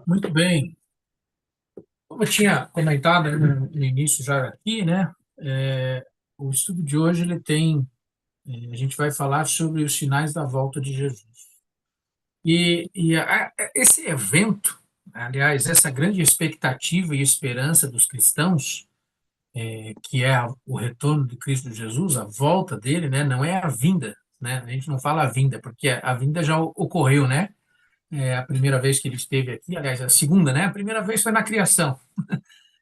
Muito bem. Como eu tinha comentado aí no início já aqui, né? O estudo de hoje ele tem, a gente vai falar sobre os sinais da volta de Jesus. Esse evento, aliás, essa grande expectativa e esperança dos cristãos, que é o retorno de Cristo Jesus, a volta dele, né? Não é a vinda, né? A gente não fala a vinda, porque a vinda já ocorreu, né? É a primeira vez que ele esteve aqui, aliás, a segunda, né? A primeira vez foi na criação.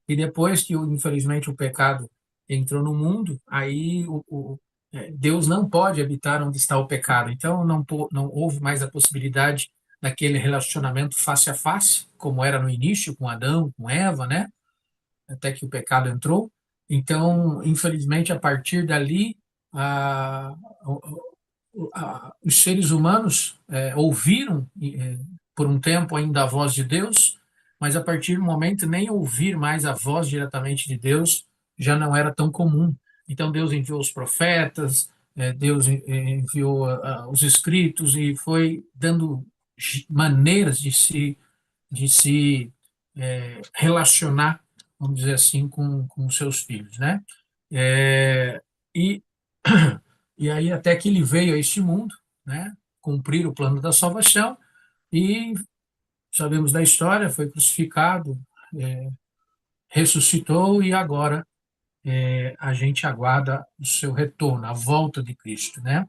E depois que, infelizmente, o pecado entrou no mundo, aí Deus não pode habitar onde está o pecado. Então, não houve mais a possibilidade daquele relacionamento face a face, como era no início, com Adão, com Eva, né? Até que o pecado entrou. Então, infelizmente, a partir dali, a, os seres humanos ouviram por um tempo ainda a voz de Deus, mas a partir do momento nem ouvir mais a voz diretamente de Deus já não era tão comum. Então Deus enviou os profetas, Deus enviou os escritos e foi dando maneiras de se relacionar, vamos dizer assim, com os seus filhos, né? É, e e aí até que ele veio a este mundo, né? Cumprir o plano da salvação e sabemos da história, foi crucificado, é, ressuscitou e agora a gente aguarda o seu retorno, a volta de Cristo, né?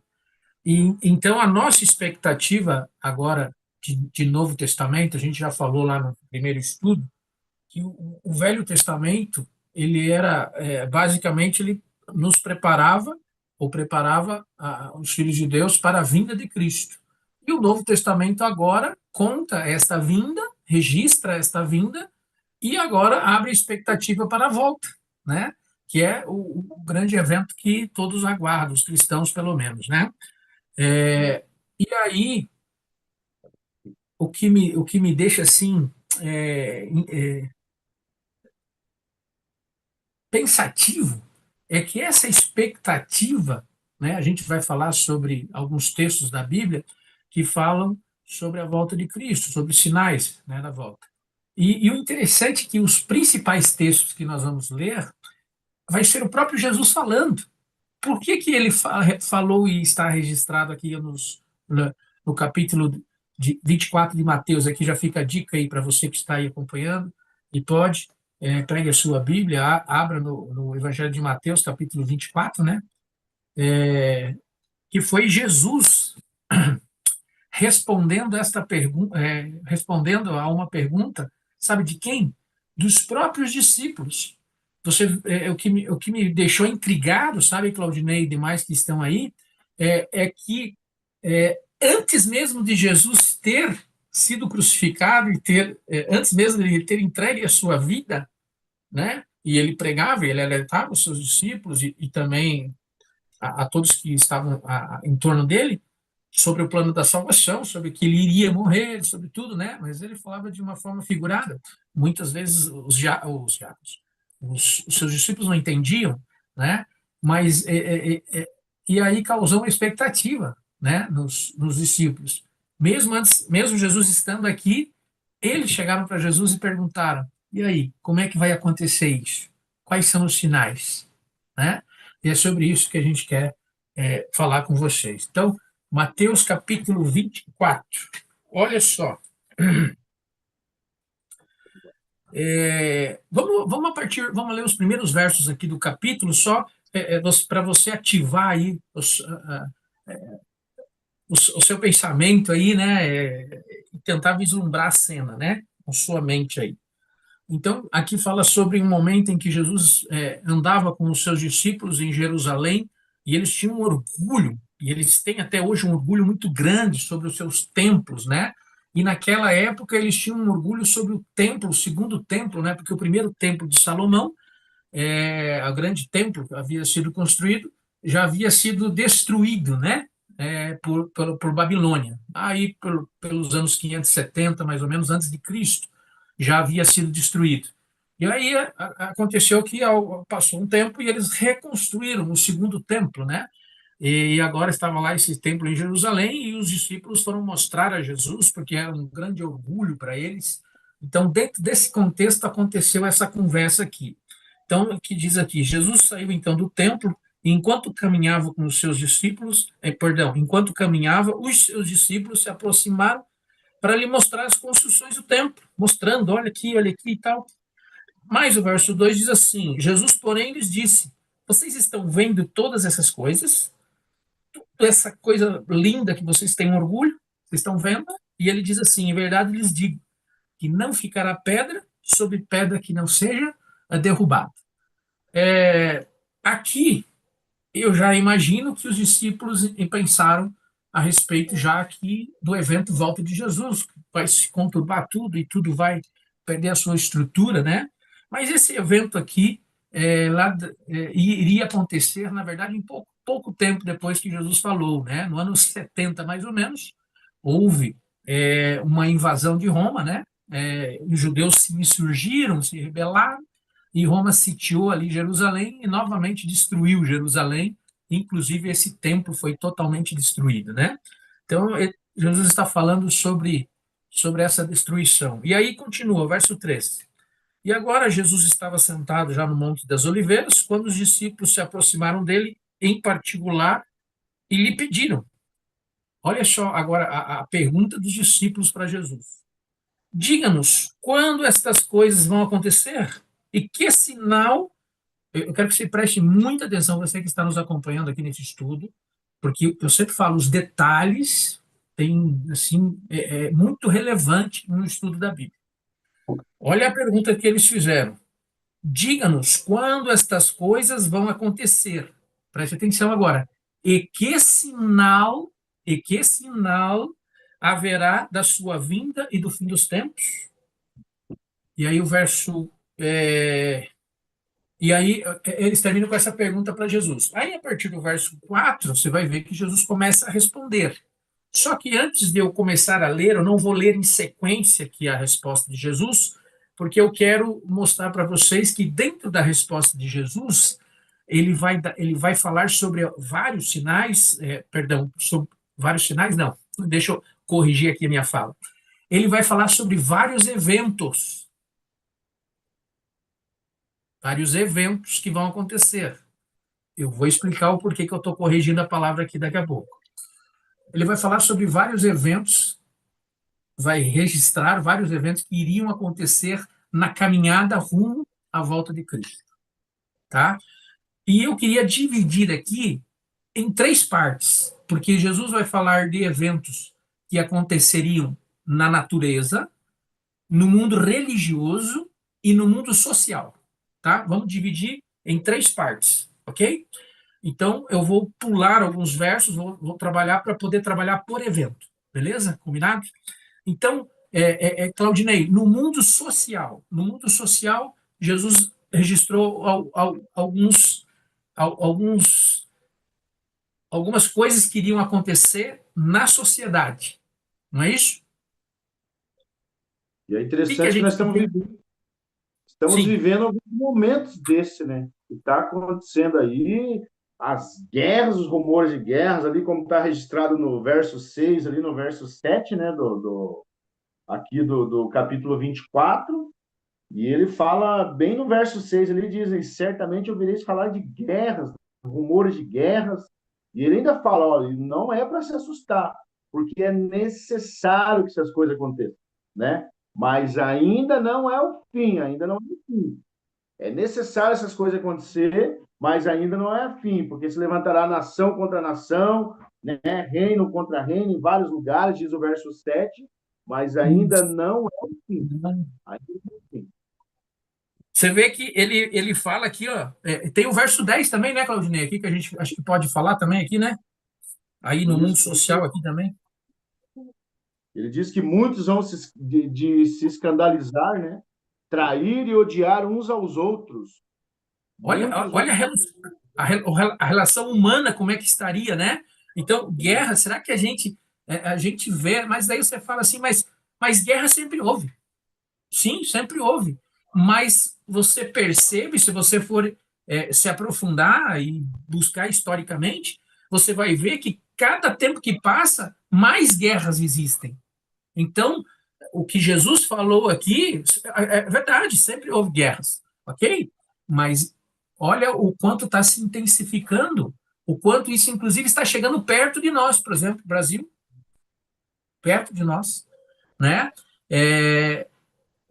E então a nossa expectativa agora de Novo Testamento, a gente já falou lá no primeiro estudo que o Velho Testamento ele era basicamente ele nos preparava ou preparava os filhos de Deus para a vinda de Cristo. E o Novo Testamento agora conta esta vinda, registra esta vinda e agora abre a expectativa para a volta, né? Que é o grande evento que todos aguardam, os cristãos pelo menos, né? E aí o que me deixa assim pensativo é que essa expectativa, né, a gente vai falar sobre alguns textos da Bíblia que falam sobre a volta de Cristo, sobre sinais, né, da volta. E o interessante é que os principais textos que nós vamos ler vai ser o próprio Jesus falando. Por que, que ele falou e está registrado aqui no capítulo 24 de Mateus? Aqui já fica a dica aí para você que está aí acompanhando e pode, pegue a sua Bíblia, abra no Evangelho de Mateus, capítulo 24, né? Que foi Jesus respondendo esta pergunta, respondendo a uma pergunta, sabe de quem? Dos próprios discípulos. O que me deixou intrigado, sabe, Claudinei e demais que estão aí, que antes mesmo de Jesus ter sido crucificado e antes mesmo de ele ter entregue a sua vida, né? E ele pregava, ele alertava os seus discípulos e também a todos que estavam em torno dele sobre o plano da salvação, sobre que ele iria morrer, sobre tudo, né? Mas ele falava de uma forma figurada. Muitas vezes os seus discípulos não entendiam, né? Mas e aí causou uma expectativa, né? Nos discípulos. Mesmo antes, mesmo Jesus estando aqui, eles chegaram para Jesus e perguntaram: e aí, como é que vai acontecer isso? Quais são os sinais, né? E é sobre isso que a gente quer falar com vocês. Então, Mateus capítulo 24. Olha só. Vamos a partir, vamos ler os primeiros versos aqui do capítulo, só para você ativar aí o seu pensamento aí, né? E tentar vislumbrar a cena, né? Com sua mente aí. Então, aqui fala sobre um momento em que Jesus andava com os seus discípulos em Jerusalém e eles tinham um orgulho, e eles têm até hoje um orgulho muito grande sobre os seus templos, né? E naquela época eles tinham um orgulho sobre o templo, o segundo templo, né? Porque o primeiro templo de Salomão, o grande templo que havia sido construído, já havia sido destruído, né? Por Babilônia. Aí, pelos anos 570, mais ou menos, antes de Cristo, já havia sido destruído. E aí aconteceu que passou um tempo e eles reconstruíram o segundo templo, né? E agora estava lá esse templo em Jerusalém e os discípulos foram mostrar a Jesus, porque era um grande orgulho para eles, Então, dentro desse contexto, aconteceu essa conversa aqui. Então, o que diz aqui? Jesus saiu então do templo, e enquanto caminhava com os seus discípulos, enquanto caminhava, os seus discípulos se aproximaram para lhe mostrar as construções do templo, mostrando, olha aqui e tal. Mas o verso 2 diz assim: Jesus, porém, lhes disse: Vocês estão vendo todas essas coisas? Toda essa coisa linda que vocês têm orgulho? Vocês estão vendo? E ele diz assim: Em verdade lhes digo que não ficará pedra sobre pedra que não seja derrubada. Aqui eu já imagino que os discípulos pensaram a respeito já aqui do evento Volta de Jesus, que vai se conturbar tudo e tudo vai perder a sua estrutura, né? Mas esse evento aqui iria acontecer, na verdade, em pouco tempo depois que Jesus falou, né? No ano 70, mais ou menos, houve uma invasão de Roma, né? Os judeus se insurgiram, se rebelaram, e Roma sitiou ali Jerusalém e novamente destruiu Jerusalém, inclusive esse templo foi totalmente destruído, né? Então, Jesus está falando sobre essa destruição. E aí continua, verso 3. E agora Jesus estava sentado já no Monte das Oliveiras, quando os discípulos se aproximaram dele em particular e lhe pediram. Olha só agora a pergunta dos discípulos para Jesus. Diga-nos quando estas coisas vão acontecer e que sinal. Eu quero que você preste muita atenção, você que está nos acompanhando aqui nesse estudo, porque eu sempre falo, os detalhes têm, assim, muito relevante no estudo da Bíblia. Olha a pergunta que eles fizeram. Diga-nos quando estas coisas vão acontecer. Preste atenção agora. E que sinal haverá da sua vinda e do fim dos tempos? E aí o verso E aí eles terminam com essa pergunta para Jesus. Aí, a partir do verso 4, você vai ver que Jesus começa a responder. Só que antes de eu começar a ler, eu não vou ler em sequência aqui a resposta de Jesus, porque eu quero mostrar para vocês que dentro da resposta de Jesus, ele vai falar sobre vários sinais, sobre vários sinais, não, deixa eu corrigir aqui a minha fala. Ele vai falar sobre vários eventos que vão acontecer. Eu vou explicar o porquê que eu estou corrigindo a palavra aqui daqui a pouco. Ele vai falar sobre vários eventos, vai registrar vários eventos que iriam acontecer na caminhada rumo à volta de Cristo, tá? E eu queria dividir aqui em três partes, porque Jesus vai falar de eventos que aconteceriam na natureza, no mundo religioso e no mundo social, tá? Vamos dividir em três partes, ok? Então, eu vou pular alguns versos, vou trabalhar para poder trabalhar por evento, beleza? Combinado? Então, Claudinei, no mundo social, Jesus registrou alguns, algumas coisas que iriam acontecer na sociedade, não é isso? E é O que a interessante que nós gente estamos tem? vivendo, estamos Sim, vivendo alguns momentos desse, né? Que está acontecendo aí, as guerras, os rumores de guerras, ali como está registrado no verso 6 ali no verso 7 né? Aqui do capítulo 24. E ele fala, bem no verso 6 ele diz, certamente ouvireis falar de guerras, rumores de guerras. E ele ainda fala, olha, não é para se assustar, porque é necessário que essas coisas aconteçam, né? Mas ainda não é o fim, ainda não é o fim. É necessário essas coisas acontecer, mas ainda não é o fim, porque se levantará nação contra nação, né? Reino contra reino em vários lugares, diz o verso 7, mas ainda não é o fim. Ainda não é o fim. você vê que ele fala aqui, ó, tem o verso 10 também, né, Claudinei, aqui que a gente acho que pode falar também aqui, né? Aí no mundo Isso, social aqui também. ele diz que muitos vão de se escandalizar, né? Trair e odiar uns aos outros. Olha, Muitos vão. olha a relação humana como é que estaria, né? Então, guerra, será que a gente vê, mas daí você fala assim, mas guerra sempre houve. Sim, sempre houve. Mas você percebe, se você for se aprofundar e buscar historicamente, você vai ver que cada tempo que passa, mais guerras existem. Então, o que Jesus falou aqui é verdade, sempre houve guerras, ok? Mas olha o quanto está se intensificando, o quanto isso, inclusive, está chegando perto de nós, por exemplo, Brasil, perto de nós, né? É,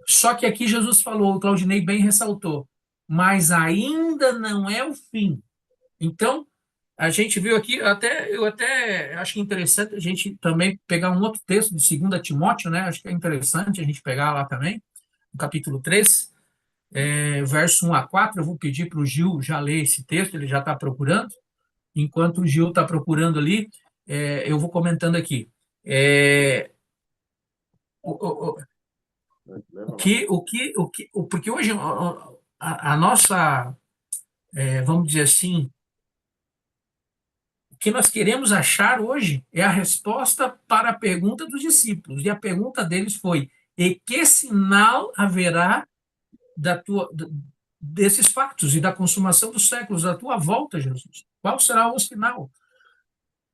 só que aqui Jesus falou, o Claudinei bem ressaltou, mas ainda não é o fim. Então, a gente viu aqui, eu até acho interessante a gente também pegar um outro texto de 2 Timóteo, né? Acho que é interessante a gente pegar lá também, no capítulo 3, verso 1 a 4. Eu vou pedir para o Gil já ler esse texto, ele já está procurando. Enquanto o Gil está procurando ali, eu vou comentando aqui. É, o, o, porque hoje a nossa, vamos dizer assim, o que nós queremos achar hoje é a resposta para a pergunta dos discípulos. E a pergunta deles foi: e que sinal haverá desses fatos e da consumação dos séculos, da tua volta, Jesus? Qual será o sinal?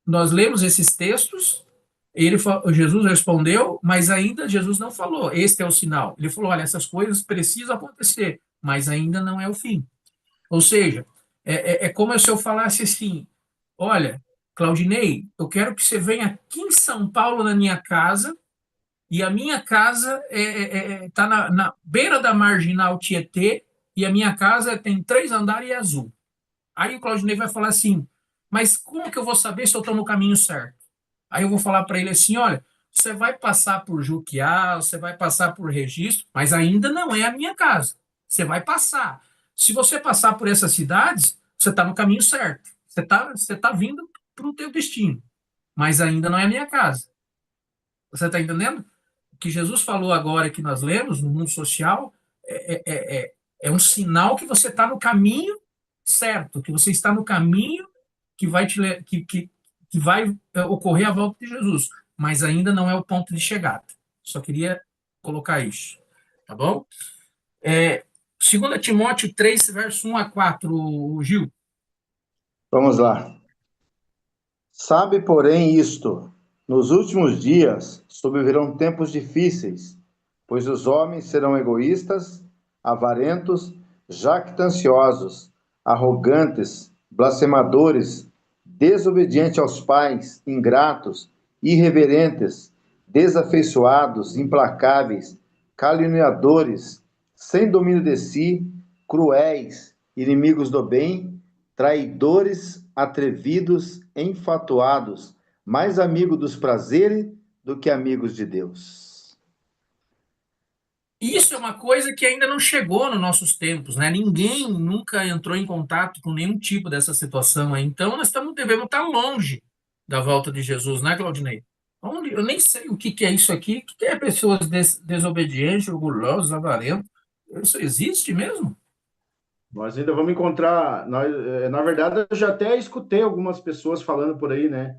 Nós lemos esses textos, Jesus respondeu, mas ainda Jesus não falou, este é o sinal. Ele falou, olha, essas coisas precisam acontecer, mas ainda não é o fim. Ou seja, é como se eu falasse assim, olha, Claudinei, eu quero que você venha aqui em São Paulo na minha casa, e a minha casa está na beira da Marginal Tietê, e a minha casa tem 3 andares e é azul. Aí o Claudinei vai falar assim, mas como que eu vou saber se eu estou no caminho certo? Aí eu vou falar para ele assim, olha, você vai passar por Juquiá, você vai passar por Registro, mas ainda não é a minha casa. Você vai passar. Se você passar por essas cidades, você está no caminho certo. Você tá vindo para o teu destino, mas ainda não é a minha casa. Você está entendendo? O que Jesus falou agora que nós lemos no mundo social é um sinal que você está no caminho certo, que você está no caminho que vai que vai ocorrer a volta de Jesus, mas ainda não é o ponto de chegada. Só queria colocar isso, tá bom? 2 Timóteo 3, verso 1 a 4, Gil. Vamos lá. Sabe, porém, isto: nos últimos dias sobrevirão tempos difíceis, pois os homens serão egoístas, avarentos, jactanciosos, arrogantes, blasfemadores, desobedientes aos pais, ingratos, irreverentes, desafeiçoados, implacáveis, caluniadores, sem domínio de si, cruéis, inimigos do bem, traidores, atrevidos, enfatuados, mais amigos dos prazeres do que amigos de Deus. Isso é uma coisa que ainda não chegou nos nossos tempos, né? Ninguém nunca entrou em contato com nenhum tipo dessa situação aí. Então, nós devemos estar longe da volta de Jesus, né, Claudinei? Eu nem sei o que é isso aqui. O que é pessoas desobedientes, orgulhosas, avarentas? Isso existe mesmo? Nós ainda vamos encontrar. Na verdade, eu já até escutei algumas pessoas falando por aí, né?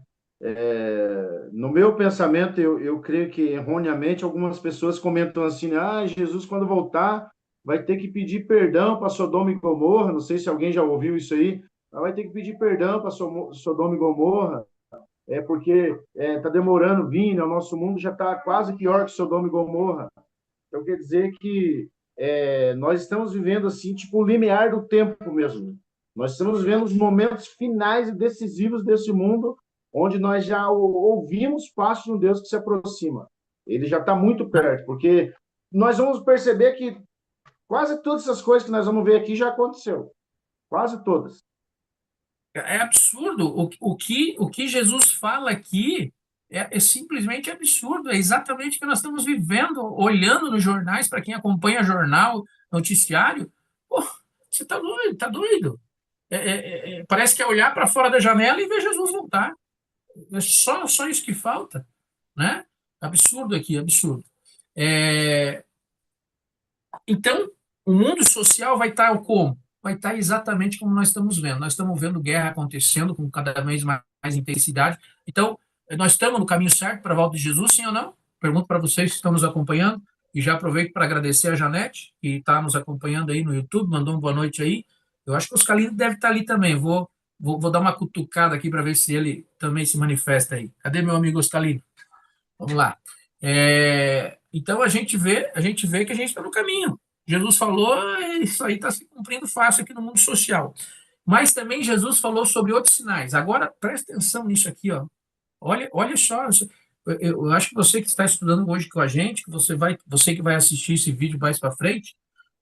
No meu pensamento, eu creio que erroneamente algumas pessoas comentam assim: ah, Jesus, quando voltar, vai ter que pedir perdão para Sodoma e Gomorra. Não sei se alguém já ouviu isso aí. Vai ter que pedir perdão para Sodoma e Gomorra, porque está demorando vir, né? O nosso mundo já está quase pior que Sodoma e Gomorra. Então, quer dizer que nós estamos vivendo assim, tipo, o limiar do tempo mesmo. Nós estamos vivendo os momentos finais e decisivos desse mundo, onde nós já ouvimos passos de um Deus que se aproxima. Ele já está muito perto, porque nós vamos perceber que quase todas essas coisas que nós vamos ver aqui já aconteceu. Quase todas. É absurdo. O que Jesus fala aqui é simplesmente absurdo. É exatamente o que nós estamos vivendo, olhando nos jornais, para quem acompanha jornal, noticiário. Pô, você está doido, está doido. Parece que é olhar para fora da janela e ver Jesus voltar. É só isso que falta, né? Absurdo aqui, absurdo. É, então, o mundo social vai estar como? Vai estar exatamente como nós estamos vendo. Nós estamos vendo guerra acontecendo com cada vez mais intensidade. Então, nós estamos no caminho certo para a volta de Jesus, sim ou não? Pergunto para vocês que estão nos acompanhando. E já aproveito para agradecer a Janete, que está nos acompanhando aí no YouTube, mandou uma boa noite aí. Eu acho que o Oscalino deve estar ali também. Vou dar uma cutucada aqui para ver se ele também se manifesta aí. Cadê meu amigo Oscalino? Vamos lá. Então a gente vê que a gente está no caminho. Jesus falou, isso aí está se cumprindo fácil aqui no mundo social. Mas também Jesus falou sobre outros sinais. Agora, presta atenção nisso aqui, ó. Olha só, eu acho que você que está estudando hoje com a gente, você que vai assistir esse vídeo mais para frente,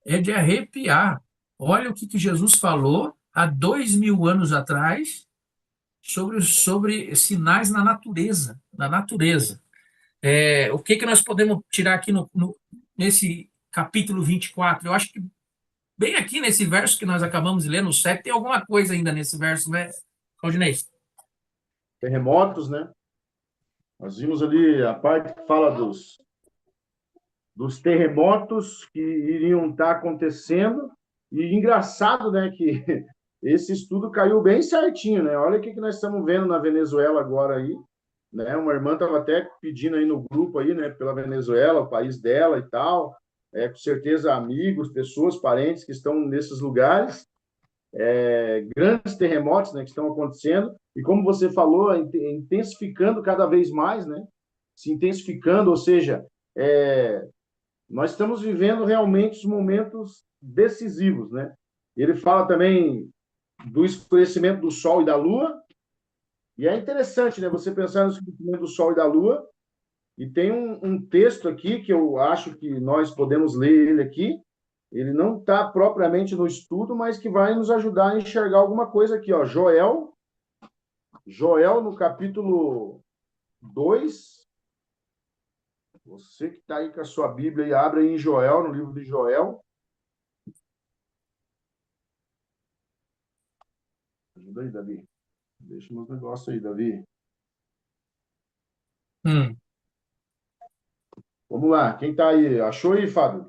é de arrepiar. Olha o que Jesus falou há 2000 anos atrás sobre sinais na natureza, na natureza. O que nós podemos tirar aqui nesse capítulo 24? Eu acho que bem aqui nesse verso que nós acabamos de ler, no 7, tem alguma coisa ainda nesse verso, né, Claudinei? Terremotos, né? Nós vimos ali a parte que fala dos terremotos que iriam estar acontecendo. E engraçado, né, que esse estudo caiu bem certinho, né? Olha o que nós estamos vendo na Venezuela agora aí, né? Uma irmã estava até pedindo aí no grupo aí, né, pela Venezuela, o país dela e tal. Com certeza amigos, pessoas, parentes que estão nesses lugares. Grandes terremotos, né, que estão acontecendo. E como você falou, intensificando cada vez mais, né? Se intensificando, ou seja, nós estamos vivendo realmente os momentos decisivos, né? Ele fala também do escurecimento do Sol e da Lua, e é interessante, né? Você pensar no escurecimento do Sol e da Lua, e tem um texto aqui que eu acho que nós podemos ler ele aqui. Ele não está propriamente no estudo, mas que vai nos ajudar a enxergar alguma coisa aqui, ó. Joel no capítulo 2. Você que está aí com a sua Bíblia e abre aí em Joel, no livro de Joel. Ajuda aí, Davi. Deixa meus negócios aí, Davi. Hum. Vamos lá, quem está aí? Achou aí, Fábio?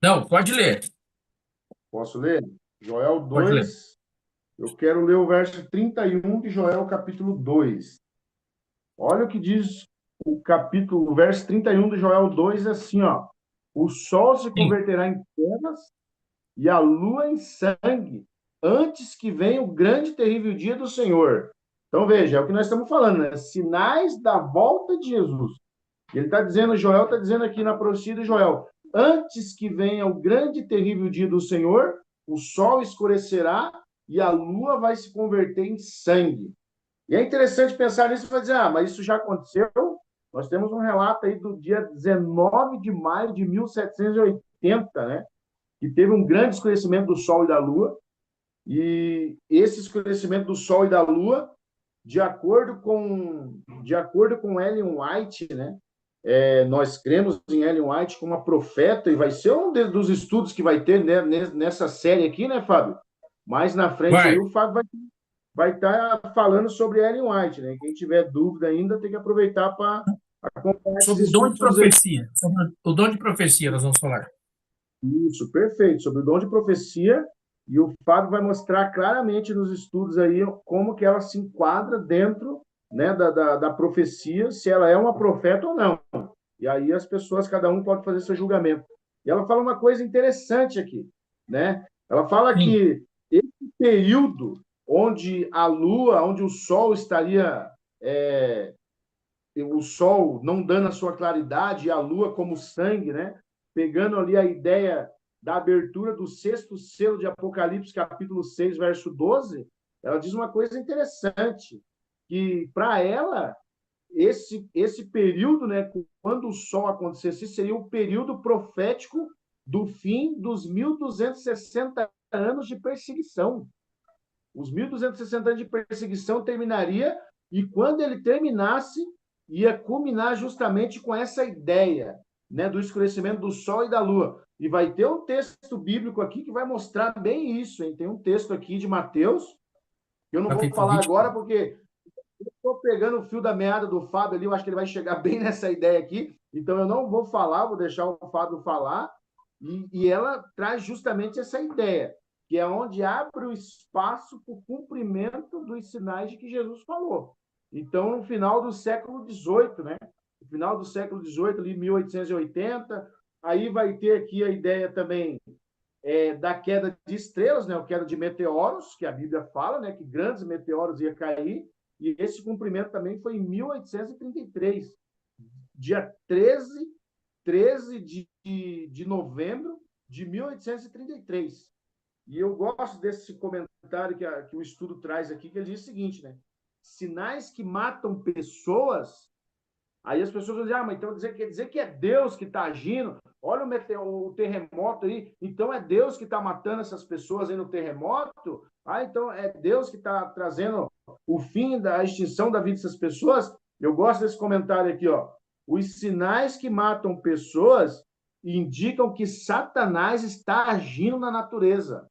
Não, pode ler. Posso ler? Joel Pode ler. 2. Eu quero ler o verso 31 de Joel, capítulo 2. Olha o que diz o verso 31 de Joel 2, é assim, ó. O sol se Sim. converterá em trevas e a lua em sangue, antes que venha o grande e terrível dia do Senhor. Então, veja, é o que nós estamos falando, né? Sinais da volta de Jesus. Ele está dizendo, Joel está dizendo aqui na profecia de Joel, antes que venha o grande e terrível dia do Senhor, o sol escurecerá e a lua vai se converter em sangue. E é interessante pensar nisso e falar dizer, mas isso já aconteceu? Nós temos um relato aí do dia 19 de maio de 1780, né? Que teve um grande escurecimento do Sol e da Lua. E esse escurecimento do Sol e da Lua, de acordo com Ellen White, né? Nós cremos em Ellen White como uma profeta, e vai ser dos estudos que vai ter, né, nessa série aqui, né, Fábio? Mais na frente aí Vai. o Fábio vai estar falando sobre Ellen White, né? Quem tiver dúvida ainda tem que aproveitar para acompanhar esses Sobre o dom de estudos aí. profecia. Sobre o dom de profecia, nós vamos falar. Isso, perfeito, sobre o dom de profecia, e o Fábio vai mostrar claramente nos estudos aí como que ela se enquadra dentro, né, da profecia, se ela é uma profeta ou não. E aí as pessoas, cada um pode fazer seu julgamento. E ela fala uma coisa interessante aqui, né? Ela fala Sim. que esse período onde a lua, onde o sol estaria, o sol não dando a sua claridade e a lua como sangue, né? Pegando ali a ideia da abertura do sexto selo de Apocalipse, capítulo 6, verso 12, ela diz uma coisa interessante, que para ela, esse período, né, quando o sol acontecesse, seria o período profético do fim dos 1260 anos de perseguição. Os 1260 anos de perseguição terminaria, e quando ele terminasse, ia culminar justamente com essa ideia, né, do escurecimento do sol e da lua. E vai ter um texto bíblico aqui que vai mostrar bem isso, hein? Tem um texto aqui de Mateus, que eu não vou Capítulo falar 20. agora, porque estou pegando o fio da meada do Fábio ali, eu acho que ele vai chegar bem nessa ideia aqui, então eu não vou falar, vou deixar o Fábio falar, e ela traz justamente essa ideia, que é onde abre o espaço para o cumprimento dos sinais de que Jesus falou. Então, no final do século XVIII, né? No final do século XVIII, ali 1880, aí vai ter aqui a ideia também da queda de estrelas, né? A queda de meteoros, que a Bíblia fala, né? Que grandes meteoros iam cair, e esse cumprimento também foi em 1833. dia 13 de novembro de 1833. E eu gosto desse comentário que o estudo traz aqui, que ele diz o seguinte, né? Sinais que matam pessoas. Aí as pessoas vão dizer, mas então quer dizer que é Deus que está agindo? Olha o terremoto aí, então é Deus que está matando essas pessoas aí no terremoto? Ah, então é Deus que está trazendo o fim da extinção da vida dessas pessoas? Eu gosto desse comentário aqui, ó. Os sinais que matam pessoas indicam que Satanás está agindo na natureza.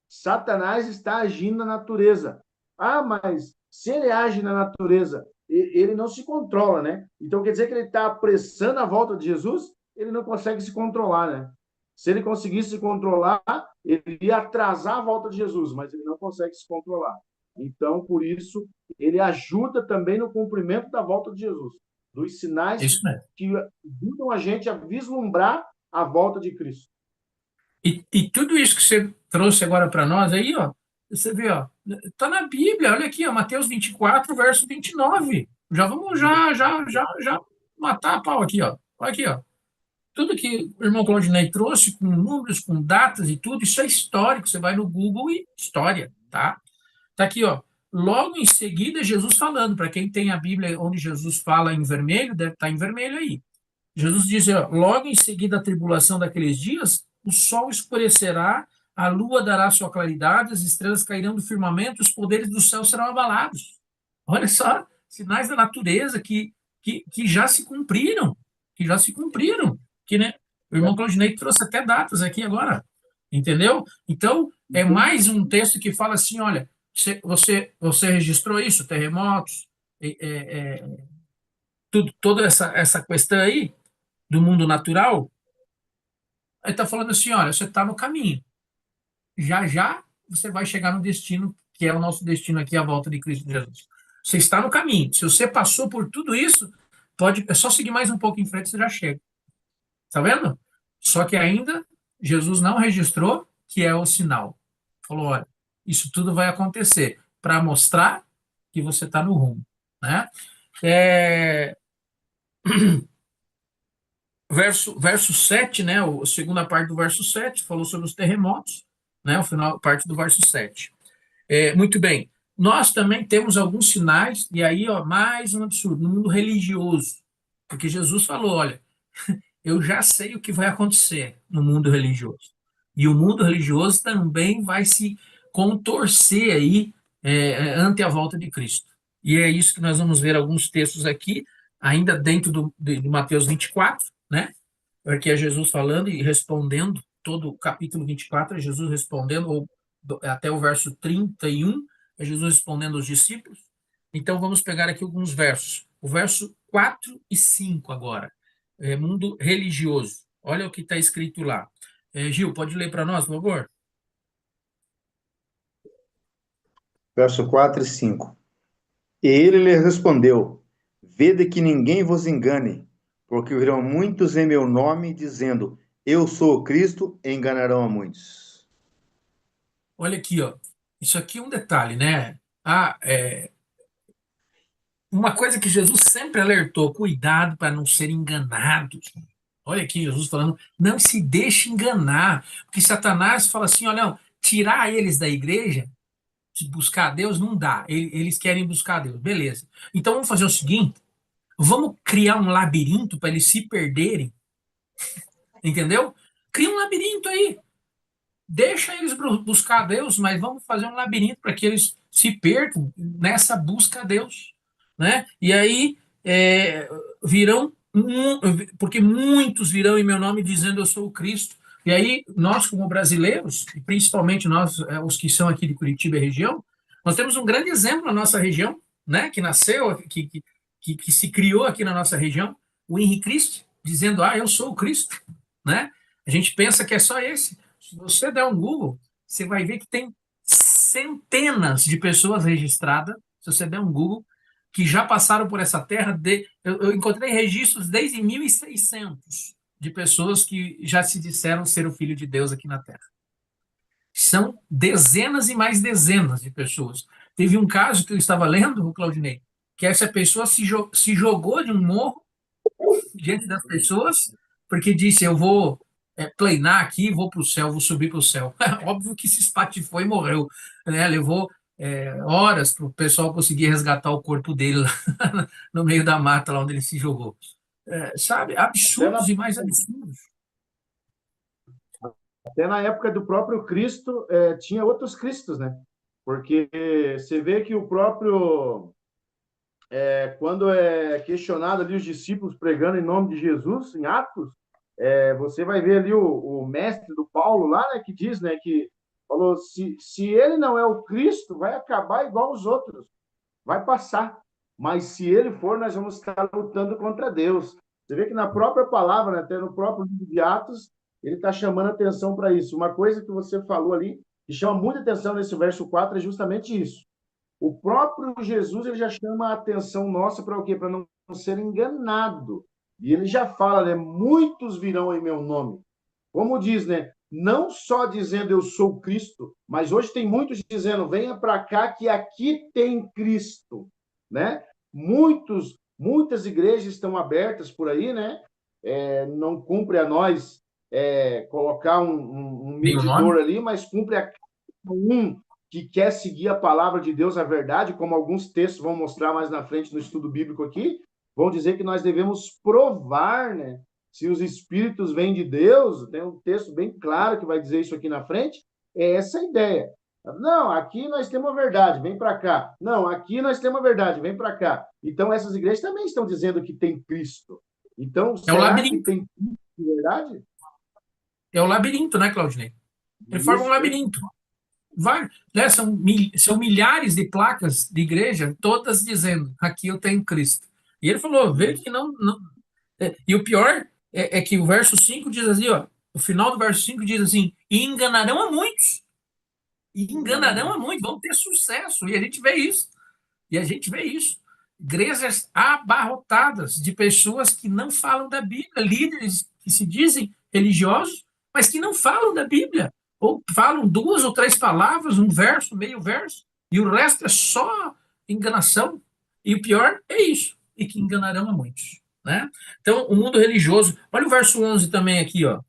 Satanás está agindo na natureza. Ah, mas se ele age na natureza, ele não se controla, né? Então quer dizer que ele está apressando a volta de Jesus? Ele não consegue se controlar, né? Se ele conseguisse se controlar, ele ia atrasar a volta de Jesus, mas ele não consegue se controlar. Então, por isso, ele ajuda também no cumprimento da volta de Jesus, dos sinais Isso mesmo. que ajudam a gente a vislumbrar a volta de Cristo. E tudo isso que você trouxe agora para nós aí, ó, você vê, ó, tá na Bíblia, olha aqui, ó, Mateus 24, verso 29. Já vamos já matar a pau aqui, ó. Olha aqui, ó. Tudo que o irmão Claudinei trouxe, com números, com datas e tudo, isso é histórico. Você vai no Google e história, tá? Tá aqui, ó. Logo em seguida, Jesus falando, para quem tem a Bíblia onde Jesus fala em vermelho, deve estar em vermelho aí. Jesus diz, ó, logo em seguida a tribulação daqueles dias, o sol escurecerá, a lua dará sua claridade, as estrelas cairão do firmamento, os poderes do céu serão abalados. Olha só, sinais da natureza que já se cumpriram, que já se cumpriram, que, né, o irmão Claudinei trouxe até datas aqui agora, entendeu? Então, é mais um texto que fala assim, olha, você registrou isso, terremotos, toda essa questão aí, do mundo natural, aí está falando assim, olha, você está no caminho. Já você vai chegar no destino, que é o nosso destino aqui, a volta de Cristo Jesus. Você está no caminho. Se você passou por tudo isso, é só seguir mais um pouco em frente, você já chega. Está vendo? Só que ainda Jesus não registrou que é o sinal. Falou, olha, isso tudo vai acontecer para mostrar que você está no rumo, né? Verso 7, né, a segunda parte do verso 7, falou sobre os terremotos, né, o final, parte do verso 7. Muito bem, nós também temos alguns sinais, e aí, ó, mais um absurdo, no mundo religioso, porque Jesus falou, olha, eu já sei o que vai acontecer no mundo religioso, e o mundo religioso também vai se contorcer aí ante a volta de Cristo. E é isso que nós vamos ver alguns textos aqui, ainda dentro de Mateus 24, né? Porque é Jesus falando e respondendo, todo o capítulo 24 é Jesus respondendo, ou até o verso 31, é Jesus respondendo aos discípulos. Então vamos pegar aqui alguns versos. O verso 4 e 5 agora. Mundo religioso. Olha o que está escrito lá. Gil, pode ler para nós, por favor? Verso 4 e 5. E ele lhe respondeu: Vede que ninguém vos engane, porque virão muitos em meu nome, dizendo: Eu sou o Cristo, e enganarão a muitos. Olha aqui, ó. Isso aqui é um detalhe, né? Uma coisa que Jesus sempre alertou: cuidado para não ser enganados. Olha aqui, Jesus falando: não se deixe enganar, porque Satanás fala assim: olha, não, tirar eles da igreja, de buscar a Deus, não dá. Eles querem buscar a Deus, beleza. Então vamos fazer o seguinte: vamos criar um labirinto para eles se perderem, entendeu? Cria um labirinto aí. Deixa eles buscar a Deus, mas vamos fazer um labirinto para que eles se percam nessa busca a Deus, né? E aí virão, porque muitos virão em meu nome dizendo eu sou o Cristo. E aí nós como brasileiros, e principalmente nós os que são aqui de Curitiba e região, nós temos um grande exemplo na nossa região, né? Que nasceu, que se criou aqui na nossa região, o Henrique Cristo, dizendo eu sou o Cristo, né? A gente pensa que é só esse. Se você der um Google, você vai ver que tem centenas de pessoas registradas, se você der um Google, que já passaram por essa terra. Eu encontrei registros desde 1600 de pessoas que já se disseram ser o Filho de Deus aqui na Terra. São dezenas e mais dezenas de pessoas. Teve um caso que eu estava lendo, o Claudinei, que essa pessoa se jogou de um morro diante das pessoas, porque disse: eu vou planar aqui, vou para o céu, vou subir para o céu. Óbvio que se espatifou e morreu, né? Levou horas para o pessoal conseguir resgatar o corpo dele lá no meio da mata, lá onde ele se jogou. Sabe, Até absurdos na, e mais absurdos. até na época do próprio Cristo, tinha outros Cristos, né? Porque você vê que o próprio, quando é questionado ali os discípulos pregando em nome de Jesus, em Atos, você vai ver ali o mestre do Paulo lá, né, que diz, né, que falou, se ele não é o Cristo, vai acabar igual os outros, vai passar. Mas se ele for, nós vamos estar lutando contra Deus. Você vê que na própria palavra, né, até no próprio livro de Atos, ele está chamando atenção para isso. Uma coisa que você falou ali, que chama muita atenção nesse verso 4 é justamente isso. O próprio Jesus ele já chama a atenção nossa para o quê? Para não ser enganado. E ele já fala, né? Muitos virão em meu nome. Como diz, né? Não só dizendo eu sou Cristo, mas hoje tem muitos dizendo venha para cá que aqui tem Cristo, né? Muitas igrejas estão abertas por aí, né? Não cumpre a nós colocar um Tem o nome? medidor ali, mas cumpre a um que quer seguir a palavra de Deus, a verdade, como alguns textos vão mostrar mais na frente no estudo bíblico aqui, vão dizer que nós devemos provar, né? Se os espíritos vêm de Deus, tem um texto bem claro que vai dizer isso aqui na frente, é essa a ideia. Não, aqui nós temos a verdade, vem para cá. Não, aqui nós temos a verdade, vem para cá. Então, essas igrejas também estão dizendo que tem Cristo. Então, É o será que labirinto. tem Cristo de verdade? É o labirinto, né, Claudinei? Ele forma um Isso, labirinto. Vai, né, são milhares de placas de igreja, todas dizendo: aqui eu tenho Cristo. E ele falou: vê que não. E o pior é que o verso 5 diz assim: ó, o final do verso 5 diz assim: e enganarão a muitos. E enganarão a muitos, vão ter sucesso. E a gente vê isso. E a gente vê isso. Igrejas abarrotadas de pessoas que não falam da Bíblia, líderes que se dizem religiosos, mas que não falam da Bíblia. Ou falam duas ou três palavras, um verso, meio verso, e o resto é só enganação. E o pior é isso, e que enganarão a muitos. Né? Então, o mundo religioso, olha o verso 11 também aqui, ó.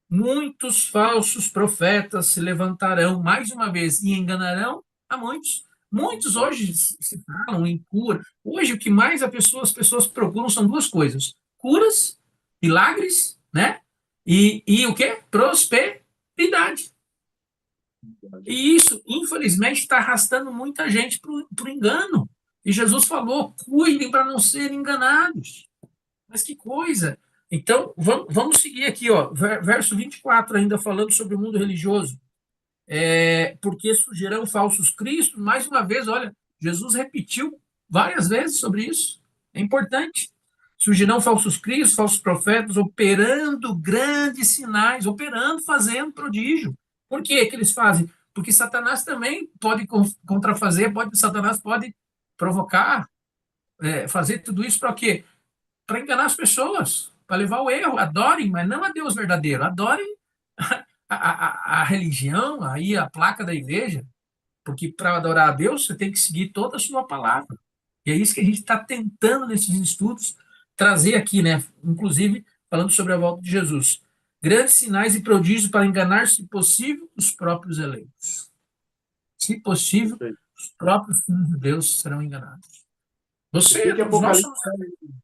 Muitos falsos profetas se levantarão, mais uma vez, e enganarão a muitos. Muitos hoje se falam em cura. Hoje, o que mais as pessoas procuram são duas coisas: curas, milagres, né? E o quê? Prosperidade. E isso, infelizmente, está arrastando muita gente para o engano. E Jesus falou: cuidem para não serem enganados. Mas que coisa! Então, vamos seguir aqui, ó, verso 24, ainda falando sobre o mundo religioso. Porque surgirão falsos cristos. Mais uma vez, olha, Jesus repetiu várias vezes sobre isso. É importante. Surgirão falsos cristos, falsos profetas, operando grandes sinais, operando, fazendo prodígio. Por que eles fazem? Porque Satanás também pode contrafazer, Satanás pode provocar, fazer tudo isso para quê? Para enganar as pessoas, para levar o erro. Adorem, mas não a Deus verdadeiro. Adorem a religião, aí a placa da igreja, porque para adorar a Deus você tem que seguir toda a sua palavra. E é isso que a gente está tentando nesses estudos trazer aqui, né? Inclusive falando sobre a volta de Jesus. Grandes sinais e prodígios para enganar, se possível, os próprios eleitos. Se possível, Isso aí. os próprios filhos de Deus serão enganados. O que Você, que todos nós Apocalipse somos.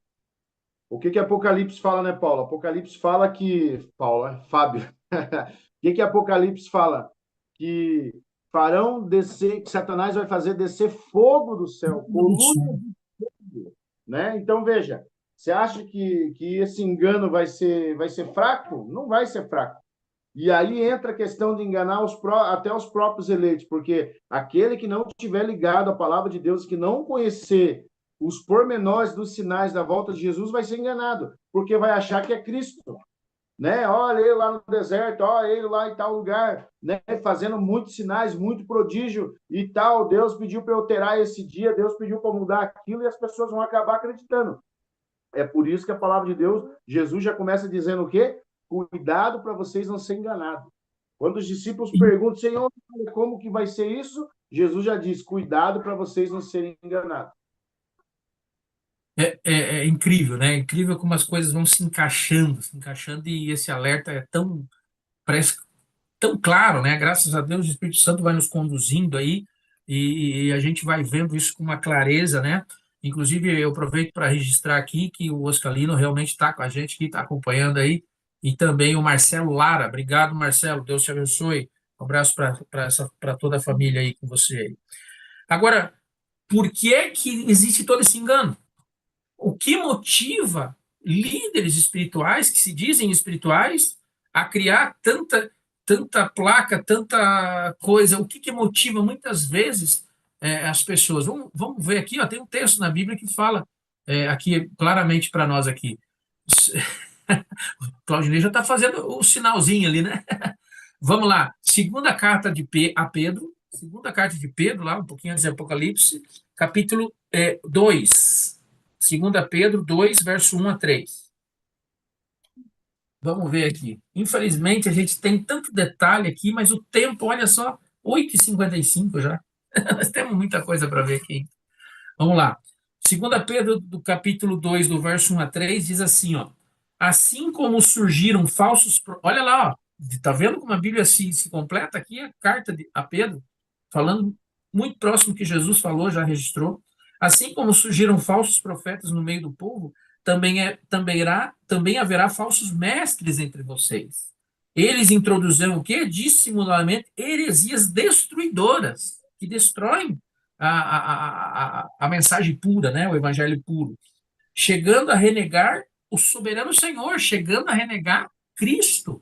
O que que Apocalipse fala, né, Paulo? Apocalipse fala que. Paulo, Fábio. O que que Apocalipse fala? Que farão descer, que Satanás vai fazer descer fogo do céu, coluna, né? Então, veja, você acha que esse engano vai ser fraco? Não vai ser fraco. E aí entra a questão de enganar até os próprios eleitos, porque aquele que não tiver ligado à palavra de Deus, que não conhecer os pormenores dos sinais da volta de Jesus, vai ser enganado, porque vai achar que é Cristo, né? Olha ele lá no deserto, olha ele lá em tal lugar, né? Fazendo muitos sinais, muito prodígio e tal. Deus pediu para eu alterar esse dia, Deus pediu para mudar aquilo, e as pessoas vão acabar acreditando. É por isso que a palavra de Deus, Jesus já começa dizendo o quê? Cuidado para vocês não serem enganados. Quando os discípulos perguntam, Senhor, como que vai ser isso? Jesus já diz, cuidado para vocês não serem enganados. É incrível, né? É incrível como as coisas vão se encaixando, e esse alerta é tão, parece tão claro, né? Graças a Deus, o Espírito Santo vai nos conduzindo aí e a gente vai vendo isso com uma clareza, né? Inclusive, eu aproveito para registrar aqui que o Oscalino realmente está com a gente aqui, está acompanhando aí, e também o Marcelo Lara. Obrigado, Marcelo. Deus te abençoe. Um abraço para toda a família aí com você aí. Agora, por que é que existe todo esse engano? O que motiva líderes espirituais, que se dizem espirituais, a criar tanta placa, tanta coisa? O que motiva muitas vezes as pessoas? Vamos ver aqui, ó, tem um texto na Bíblia que fala aqui claramente para nós aqui. Claudinei já está fazendo o sinalzinho ali, né? Vamos lá. Segunda carta a Pedro, segunda carta de Pedro, lá um pouquinho antes de Apocalipse, capítulo 2. Segunda Pedro 2, verso 1 a 3. Vamos ver aqui. Infelizmente, a gente tem tanto detalhe aqui, mas o tempo, olha só, 8h55 já. Nós temos muita coisa para ver aqui. Vamos lá. Segunda Pedro, do capítulo 2, do verso 1 a 3, diz assim, ó. Assim como surgiram falsos... Olha lá, ó. Tá vendo como a Bíblia se completa aqui? A carta a Pedro, falando muito próximo que Jesus falou, já registrou. Assim como surgiram falsos profetas no meio do povo, também haverá falsos mestres entre vocês. Eles introduzirão o quê? Dissimuladamente heresias destruidoras, que destroem a mensagem pura, né? O evangelho puro, chegando a renegar o soberano Senhor, chegando a renegar Cristo,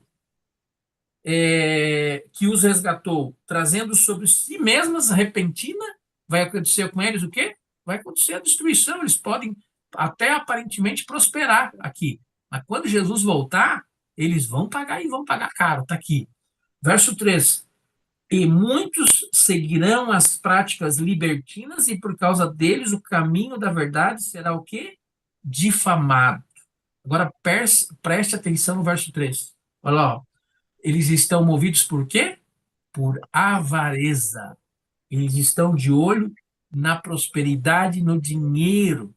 que os resgatou, trazendo sobre si mesmas repentina. Vai acontecer com eles o quê? Vai acontecer a destruição. Eles podem até aparentemente prosperar aqui, mas quando Jesus voltar, eles vão pagar, e vão pagar caro. Está aqui. Verso 3. E muitos seguirão as práticas libertinas, e por causa deles o caminho da verdade será o quê? Difamado. Agora preste atenção no verso 3. Olha lá, ó. Eles estão movidos por quê? Por avareza. Eles estão de olho na prosperidade, no dinheiro.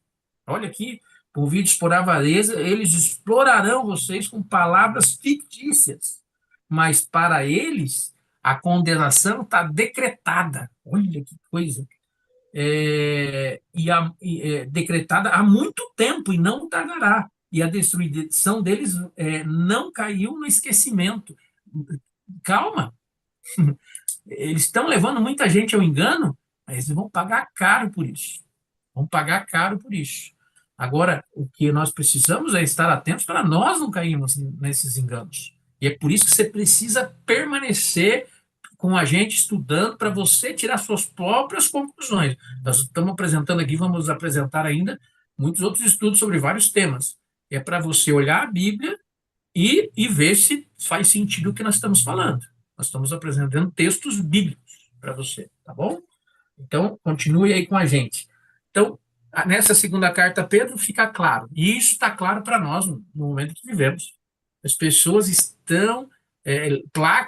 Olha aqui, movidos por avareza, eles explorarão vocês com palavras fictícias. Mas para eles, a condenação está decretada. Olha que coisa. Decretada há muito tempo e não tardará. E a destruição deles não caiu no esquecimento. Calma, eles estão levando muita gente ao engano, mas eles vão pagar caro por isso. Vão pagar caro por isso. Agora, o que nós precisamos é estar atentos para nós não cairmos nesses enganos. E é por isso que você precisa permanecer com a gente estudando, para você tirar suas próprias conclusões. Nós estamos apresentando aqui, vamos apresentar ainda muitos outros estudos sobre vários temas. É para você olhar a Bíblia e ver se faz sentido o que nós estamos falando. Nós estamos apresentando textos bíblicos para você, tá bom? Então, continue aí com a gente. Então, nessa segunda carta, Pedro, fica claro, e isso está claro para nós no momento que vivemos. As pessoas estão,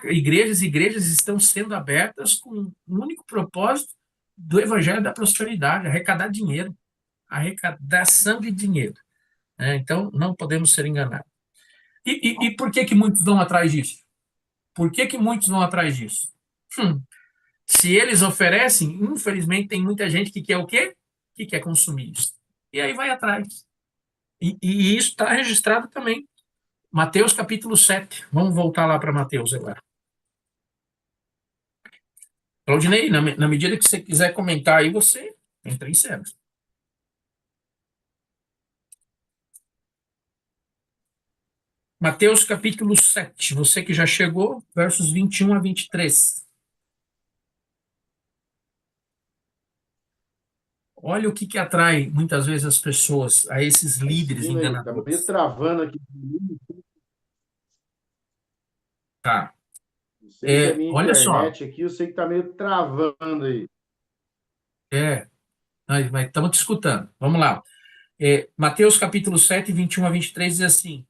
igrejas e igrejas estão sendo abertas com um único propósito do evangelho da prosperidade, arrecadar dinheiro, arrecadação de dinheiro. Então, não podemos ser enganados. E por que muitos vão atrás disso? Por que muitos vão atrás disso? Se eles oferecem, infelizmente, tem muita gente que quer o quê? Que quer consumir isso. E aí vai atrás. E isso está registrado também. Mateus capítulo 7. Vamos voltar lá para Mateus agora. Claudinei, na medida que você quiser comentar aí, você entra em cena. Mateus capítulo 7. Você que já chegou, versos 21 a 23. Olha o que atrai muitas vezes as pessoas a esses líderes enganadores. Está meio travando aqui. Tá. Não sei se é minha olha internet só. aqui, eu sei que está meio travando aí. Mas estamos te escutando. Vamos lá. Mateus capítulo 7, 21 a 23 diz assim: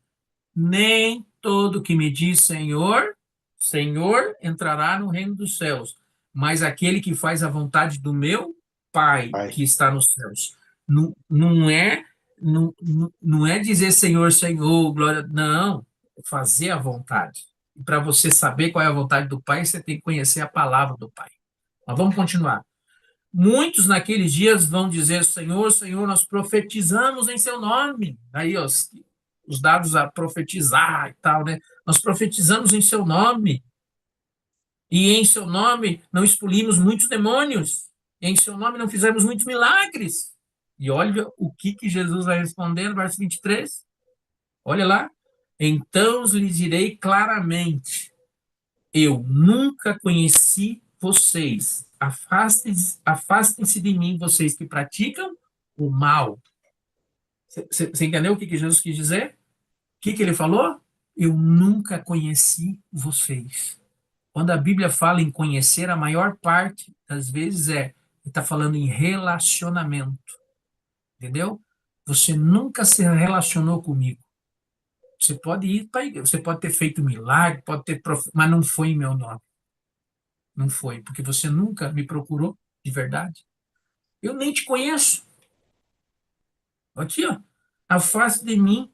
nem todo que me diz Senhor, Senhor, entrará no reino dos céus, mas aquele que faz a vontade do meu Pai que está nos céus. Não é não é dizer Senhor, Senhor, glória, não, é fazer a vontade. E para você saber qual é a vontade do Pai, você tem que conhecer a palavra do Pai. Mas vamos continuar. Muitos naqueles dias vão dizer, Senhor, Senhor, nós profetizamos em seu nome. Aí, ó, os dados a profetizar e tal, né? Nós profetizamos em seu nome. E em seu nome não expelimos muitos demônios. Em seu nome não fizemos muitos milagres. E olha o que Jesus vai responder no verso 23. Olha lá. Então lhes direi claramente: eu nunca conheci vocês. Afastem-se de mim, vocês que praticam o mal. Você entendeu o que Jesus quis dizer? O que ele falou? Eu nunca conheci vocês. Quando a Bíblia fala em conhecer, a maior parte das vezes está falando em relacionamento, entendeu? Você nunca se relacionou comigo. Você pode ir para a igreja, você pode ter feito milagre, pode ter, mas não foi em meu nome. Não foi, porque você nunca me procurou de verdade. Eu nem te conheço. Aqui, ó. Afaste de mim.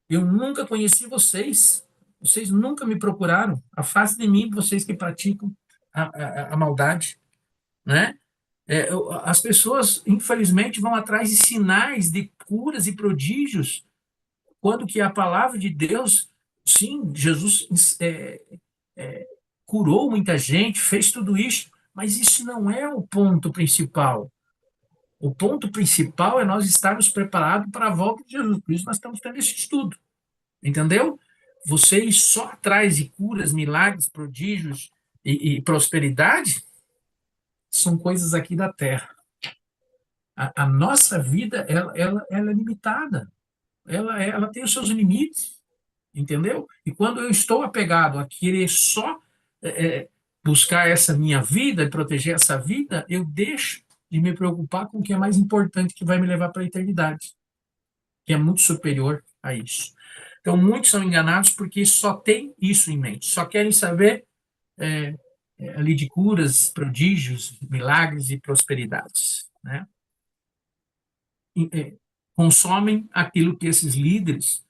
Eu nunca conheci vocês. Vocês nunca me procuraram. Afaste de mim, vocês que praticam a maldade, né? As pessoas, infelizmente, vão atrás de sinais, de curas e prodígios, quando que a palavra de Deus, sim, Jesus curou muita gente, fez tudo isso, mas isso não é o ponto principal. O ponto principal é nós estarmos preparados para a volta de Jesus. Por isso nós estamos tendo esse estudo, entendeu? Vocês só atrás de curas, milagres, prodígios e prosperidade são coisas aqui da terra. A nossa vida, ela é limitada. Ela tem os seus limites, entendeu? E quando eu estou apegado a querer só buscar essa minha vida e proteger essa vida, eu deixo de me preocupar com o que é mais importante, que vai me levar para a eternidade, que é muito superior a isso. Então, muitos são enganados porque só tem isso em mente, só querem saber ali de curas, prodígios, milagres e prosperidades, né? Consomem aquilo que esses líderes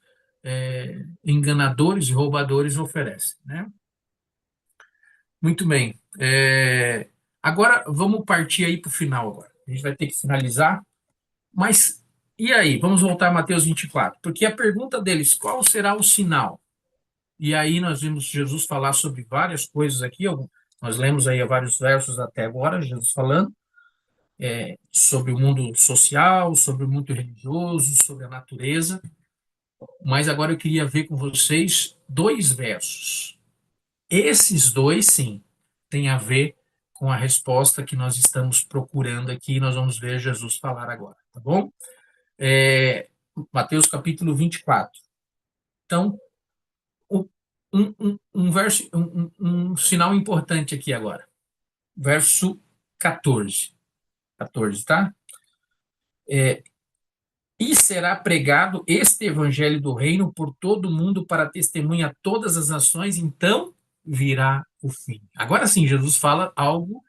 enganadores e roubadores oferecem, né? Muito bem. Agora, vamos partir aí para o final agora. A gente vai ter que finalizar. Mas, e aí? Vamos voltar a Mateus 24. Porque a pergunta deles, qual será o sinal? E aí nós vimos Jesus falar sobre várias coisas aqui. Nós lemos aí vários versos até agora, Jesus falando sobre o mundo social, sobre o mundo religioso, sobre a natureza. Mas agora eu queria ver com vocês dois versos. Esses dois, sim, têm a ver com a resposta que nós estamos procurando aqui, e nós vamos ver Jesus falar agora, tá bom? Mateus capítulo 24. Então, verso, um sinal importante aqui agora. Verso 14. 14, tá? E será pregado este evangelho do reino por todo o mundo para testemunha a todas as nações, então virá o fim. Agora sim, Jesus fala algo,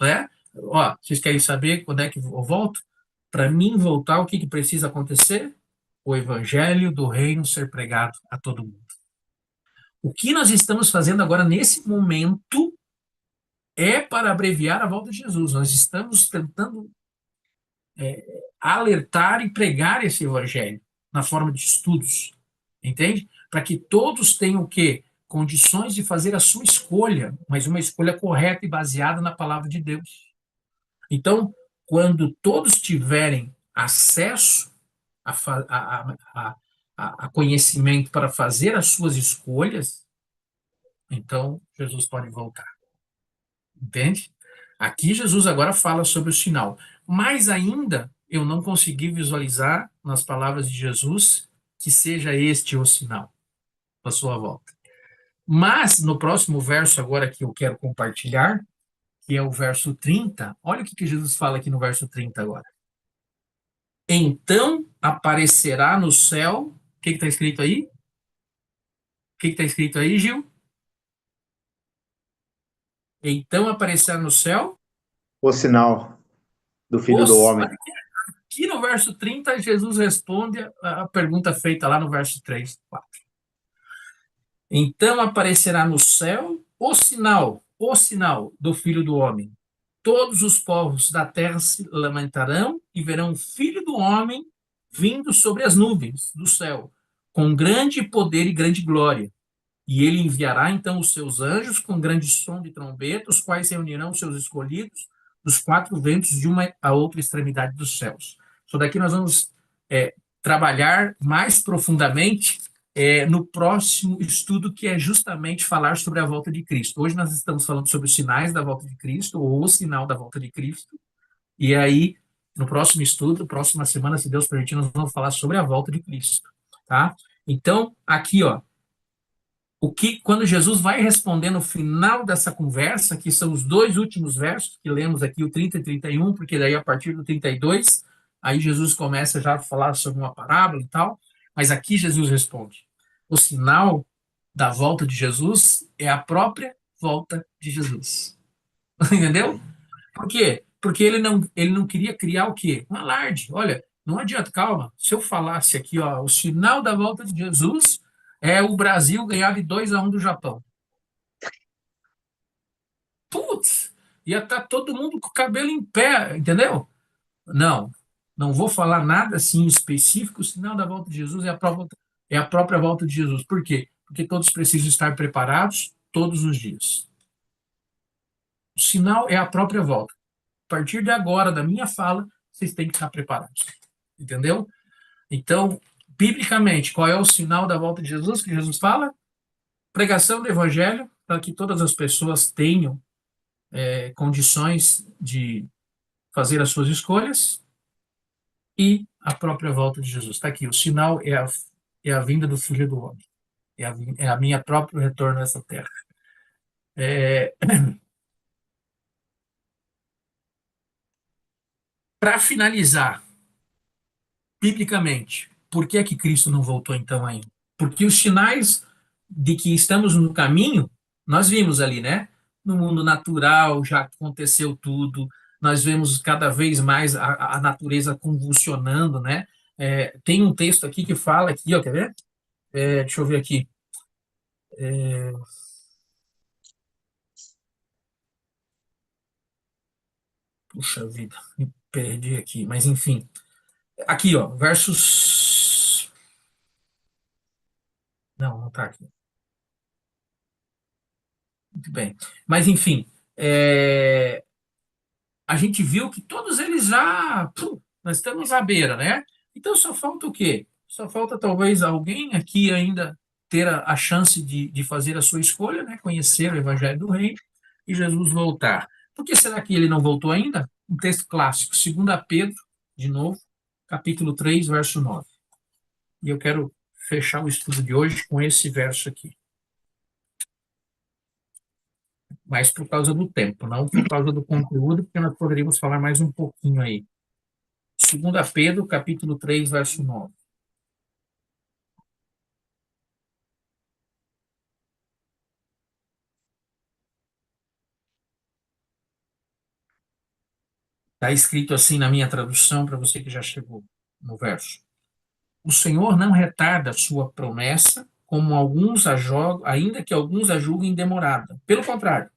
né? Ó, vocês querem saber quando é que eu volto? Para mim voltar, o que precisa acontecer? O evangelho do reino ser pregado a todo mundo. O que nós estamos fazendo agora nesse momento é para abreviar a volta de Jesus. Nós estamos tentando alertar e pregar esse evangelho na forma de estudos, entende? Para que todos tenham o quê? Condições de fazer a sua escolha, mas uma escolha correta e baseada na palavra de Deus. Então, quando todos tiverem acesso a conhecimento para fazer as suas escolhas, então Jesus pode voltar. Entende? Aqui Jesus agora fala sobre o sinal. Mas ainda eu não consegui visualizar nas palavras de Jesus que seja este o sinal da sua volta. Mas no próximo verso agora que eu quero compartilhar, que é o verso 30, olha o que Jesus fala aqui no verso 30 agora. Então aparecerá no céu, o que está escrito aí? O que está escrito aí, Gil? Então aparecerá no céu O sinal do Filho do os, Homem. aqui no verso 30, Jesus responde a pergunta feita lá no verso 3, 4. Então aparecerá no céu o sinal do Filho do Homem. Todos os povos da terra se lamentarão e verão o Filho do Homem vindo sobre as nuvens do céu, com grande poder e grande glória. E ele enviará então os seus anjos com grande som de trombeta, os quais reunirão os seus escolhidos dos quatro ventos de uma a outra extremidade dos céus. Então, daqui nós vamos trabalhar mais profundamente no próximo estudo, que é justamente falar sobre a volta de Cristo. Hoje nós estamos falando sobre os sinais da volta de Cristo, ou o sinal da volta de Cristo, e aí, no próximo estudo, próxima semana, se Deus permitir, nós vamos falar sobre a volta de Cristo, tá? Então, aqui, ó, quando Jesus vai responder no final dessa conversa, que são os dois últimos versos que lemos aqui, o 30 e 31, porque daí a partir do 32, aí Jesus começa já a falar sobre uma parábola e tal, mas aqui Jesus responde. O sinal da volta de Jesus é a própria volta de Jesus. Entendeu? Por quê? Porque ele não queria criar o quê? Um alarde. Olha, não adianta, calma. Se eu falasse aqui, ó, o sinal da volta de Jesus é o Brasil ganhar de 2-1 do Japão. Putz, ia estar todo mundo com o cabelo em pé, entendeu? Não, não vou falar nada assim específico. O sinal da volta de Jesus é a própria volta de Jesus. Por quê? Porque todos precisam estar preparados todos os dias. O sinal é a própria volta. A partir de agora, da minha fala, vocês têm que estar preparados. Entendeu? Então, biblicamente, qual é o sinal da volta de Jesus que Jesus fala? Pregação do evangelho, para que todas as pessoas tenham condições de fazer as suas escolhas, e a própria volta de Jesus. Está aqui, o sinal é a vinda do Filho do Homem. É a minha próprio retorno a essa terra. Para finalizar, biblicamente, por que é que Cristo não voltou então ainda? Porque os sinais de que estamos no caminho, nós vimos ali, né? No mundo natural já aconteceu tudo, nós vemos cada vez mais a natureza convulsionando, né? Tem um texto aqui que fala aqui, ó, quer ver? Deixa eu ver aqui. Puxa vida, me perdi aqui, mas enfim. Aqui, ó, versos. Não, não está aqui. Muito bem. Mas, enfim, a gente viu que todos eles já. Nós estamos à beira, né? Então só falta o quê? Só falta talvez alguém aqui ainda ter a chance de fazer a sua escolha, né? Conhecer o Evangelho do Reino e Jesus voltar. Por que será que ele não voltou ainda? Um texto clássico, 2 Pedro, de novo, capítulo 3, verso 9. E eu quero fechar o estudo de hoje com esse verso aqui. Mas por causa do tempo, não por causa do conteúdo, porque nós poderíamos falar mais um pouquinho aí. 2 Pedro, capítulo 3, verso 9. Está escrito assim na minha tradução, para você que já chegou no verso. O Senhor não retarda a sua promessa, como alguns a jogam, ainda que alguns a julguem demorada. Pelo contrário,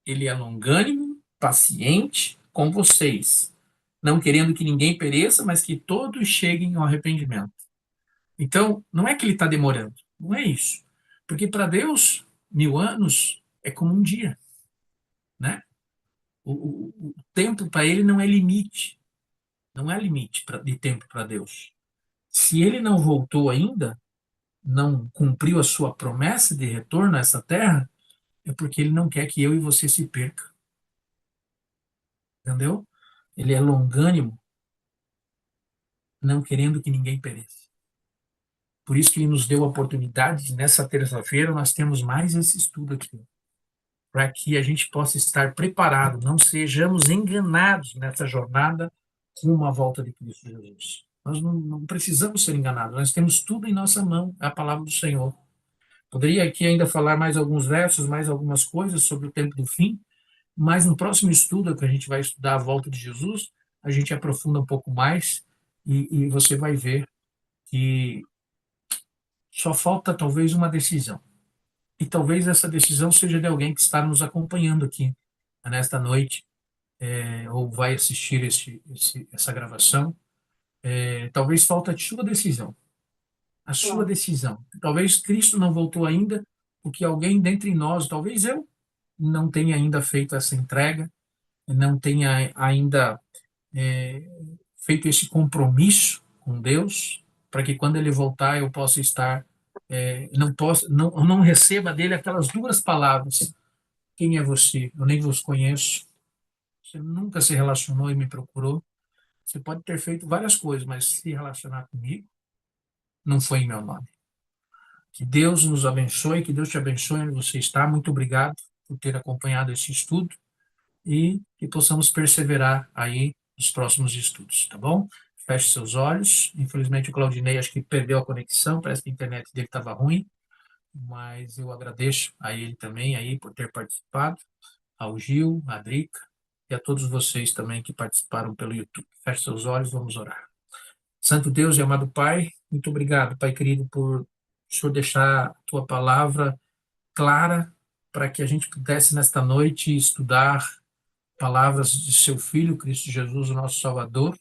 ele é longânimo, paciente com vocês, não querendo que ninguém pereça, mas que todos cheguem ao arrependimento. Então, não é que ele está demorando, não é isso. Porque para Deus, 1000 anos é como um dia, né? O tempo para ele não é limite, não é limite de tempo para Deus. Se ele não voltou ainda, não cumpriu a sua promessa de retorno a essa terra, é porque ele não quer que eu e você se perca. Entendeu? Ele é longânimo, não querendo que ninguém pereça. Por isso que ele nos deu a oportunidade de, nessa terça-feira, nós temos mais esse estudo aqui, para que a gente possa estar preparado, não sejamos enganados nessa jornada rumo à volta de Cristo Jesus. Nós não precisamos ser enganados, nós temos tudo em nossa mão, é a palavra do Senhor. Poderia aqui ainda falar mais alguns versos, mais algumas coisas sobre o tempo do fim, mas no próximo estudo, que a gente vai estudar a volta de Jesus, a gente aprofunda um pouco mais e você vai ver que só falta talvez uma decisão. E talvez essa decisão seja de alguém que está nos acompanhando aqui nesta noite, ou vai assistir essa gravação. Talvez falta a sua decisão. A sua decisão. Talvez Cristo não voltou ainda, porque alguém dentre nós, talvez eu, não tenha ainda feito essa entrega, não tenha ainda feito esse compromisso com Deus, para que quando Ele voltar eu possa estar, não receba dele aquelas duras palavras: quem é você? Eu nem vos conheço. Você nunca se relacionou e me procurou. Você pode ter feito várias coisas, mas se relacionar comigo não foi em meu nome. Que Deus nos abençoe, que Deus te abençoe onde você está. Muito obrigado por ter acompanhado esse estudo e que possamos perseverar aí nos próximos estudos, tá bom? Feche seus olhos. Infelizmente o Claudinei acho que perdeu a conexão, parece que a internet dele estava ruim, mas eu agradeço a ele também aí por ter participado, ao Gil, a Drica e a todos vocês também que participaram pelo YouTube. Feche seus olhos, vamos orar. Santo Deus e amado Pai, muito obrigado, Pai querido, por o Senhor deixar a tua palavra clara para que a gente pudesse nesta noite estudar palavras de seu Filho, Cristo Jesus, o nosso Salvador,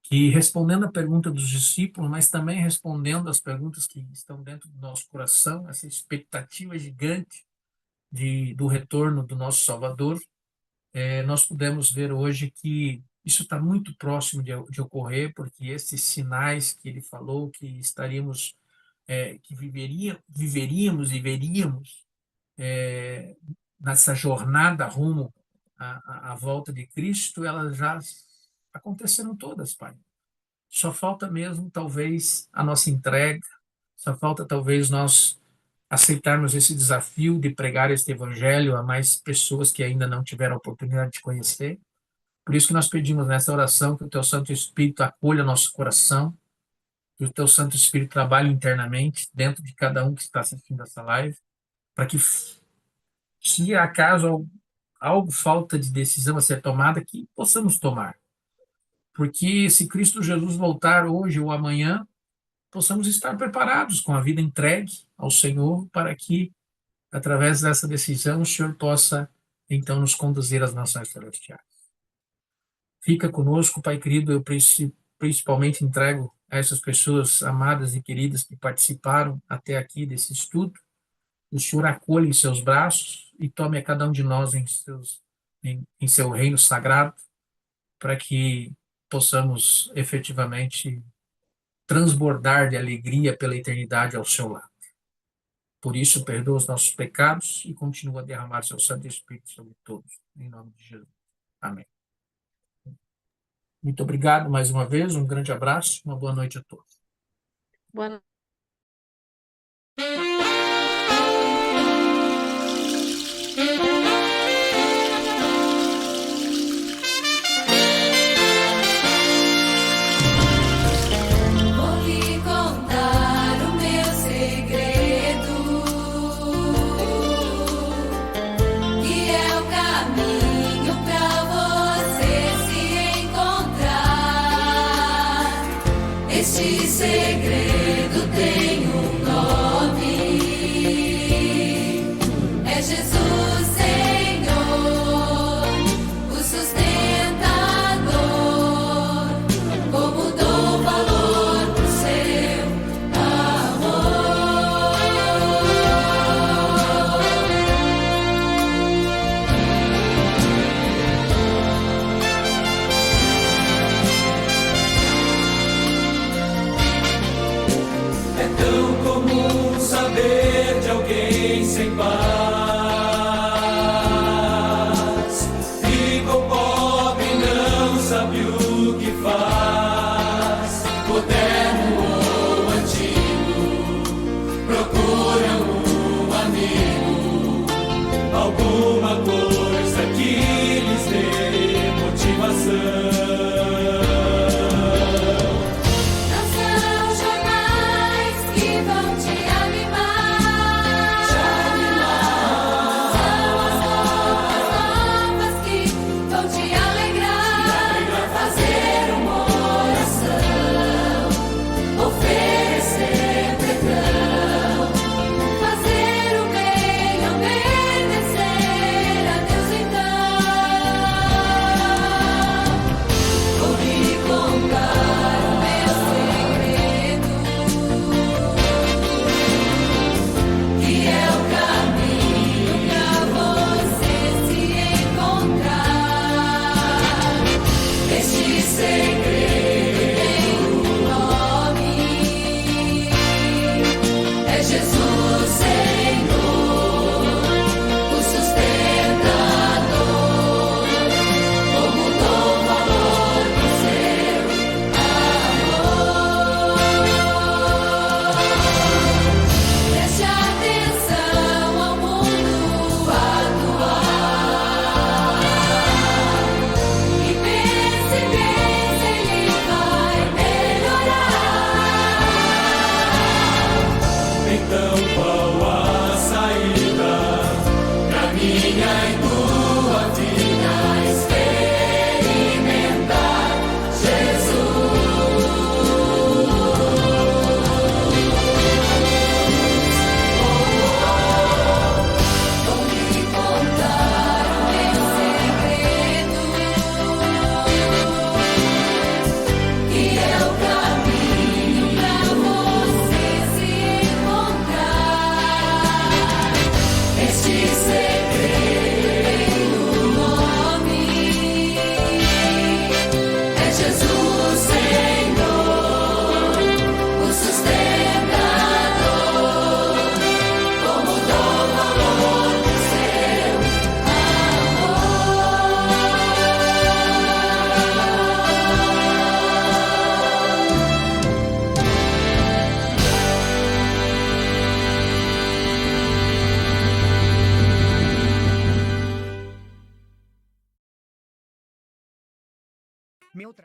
que respondendo a pergunta dos discípulos, mas também respondendo as perguntas que estão dentro do nosso coração, essa expectativa gigante do retorno do nosso Salvador, nós pudemos ver hoje que isso está muito próximo de ocorrer, porque esses sinais que ele falou que estaríamos, que viveríamos e veríamos nessa jornada rumo à volta de Cristo, elas já aconteceram todas, Pai. Só falta mesmo, talvez, a nossa entrega, só falta, talvez, nós aceitarmos esse desafio de pregar este evangelho a mais pessoas que ainda não tiveram a oportunidade de conhecer. Por isso que nós pedimos nessa oração que o Teu Santo Espírito acolha nosso coração, que o Teu Santo Espírito trabalhe internamente dentro de cada um que está assistindo essa live, para que, se acaso algo falta de decisão a ser tomada, que possamos tomar. Porque se Cristo Jesus voltar hoje ou amanhã, possamos estar preparados com a vida entregue ao Senhor para que, através dessa decisão, o Senhor possa, então, nos conduzir às nações celestiais. Fica conosco, Pai querido, eu principalmente entrego a essas pessoas amadas e queridas que participaram até aqui desse estudo. O Senhor acolhe em seus braços e tome a cada um de nós em seu reino sagrado, para que possamos efetivamente transbordar de alegria pela eternidade ao seu lado. Por isso, perdoa os nossos pecados e continua a derramar seu Santo Espírito sobre todos. Em nome de Jesus. Amém. Muito obrigado mais uma vez, um grande abraço, uma boa noite a todos. Boa noite. Este segredo tem um nome, é Jesus Senhor, o sustentador, como dou valor pro seu amor. É tão comum saber de alguém sem paz. Ficou pobre e não sabe o que faz. Moderno ou antigo, procuram um amigo, alguma coisa que lhes dê motivação. Não são jornais que vão te animar. São as roupas novas que vão te alegrar. Fazer meu trabalho.